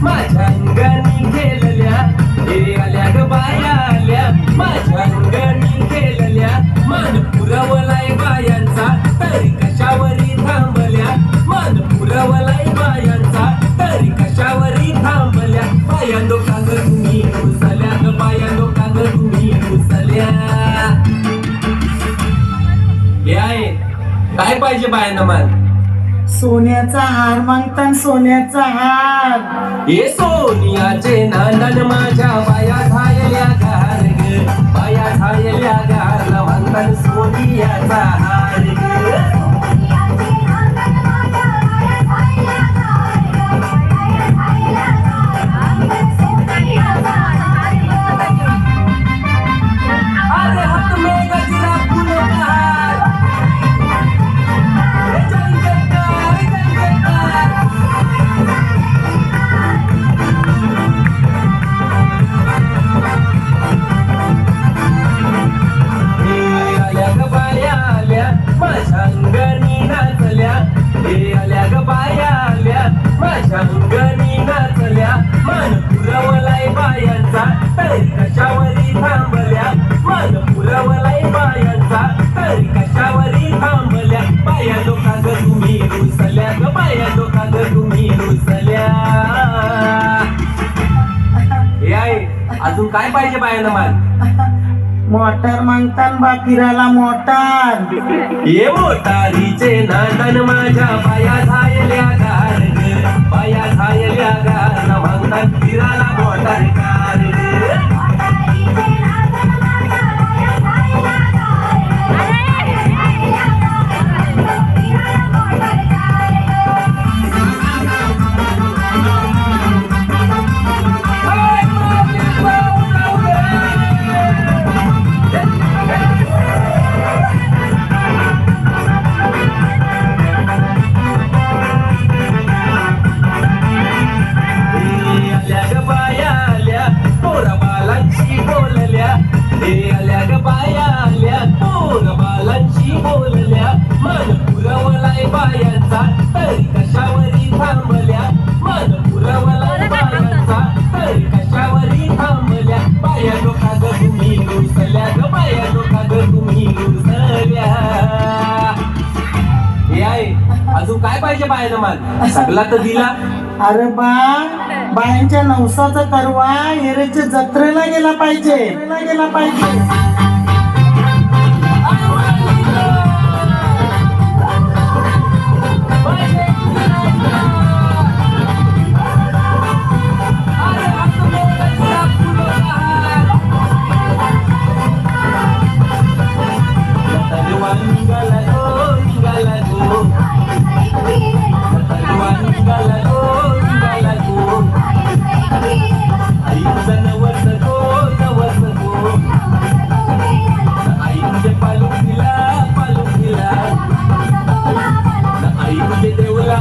माझ्या अंगणी खेळल्या हे आल्या ग बाया आल्या माझ्या अंगणी खेळल्या मान पुरवलाय बायांचा तरी कशावरी थांबल्या मान पुरवलाय बायांचा तरी कशावरी थांबल्या बायांनो का ग तुम्ही रुसल्या ग बायांनो का ग तुम्ही रुसल्या हे आहे काय पाहिजे बायांना मान सोन्याचा हार मागतान सोन्याचा हार हे सोनियाचे नांदन माझ्या बाया झायल्या गार ग बाया झायल्या गार म्हणतात सोनियाचा हार ग अरे हात में गजरा फूलों का हार जय जयकार आल्या ग बाया आल्या माझ्या अंगणी नाचल्या हे आल्या ग बाया आल्या माझ्या अंगणी नाचल्या मान पुरवलाय बायांचा तरी कशावरी थांबल्या मान पुरवलाय बायांचा तरी कशावरी थांबल्या बाया लोका ग तुम्ही रुसल्या ग बाया लोका ग तुम्ही रुसल्या हे आहे अजून काय पाहिजे बायांना मान मोटार मागतान बा फिरायला मोटार ये मोटारीचे नांदन माझ्या बाया झायल्या गार ग बाया झायल्या गार म्हणतात फिरायला मोटार कार आल्या ग बाया आल्या पोरबालांशी बोलल्या मान पुरवलाय बायांचा तरी कशावरी थांबल्या मान पुरवलाय बायांचा तरी कशावरी थांबल्या बाया लोका ग तुम्ही रुसल्या ग बाया लोका ग तुम्ही रुसल्या हे आहे अजून काय पाहिजे बायानं मान सगळा तर दिला अरे बा बायांच्या नवसाचा तरवा एरेच्या जत्रेला गेला पाहिजे देवला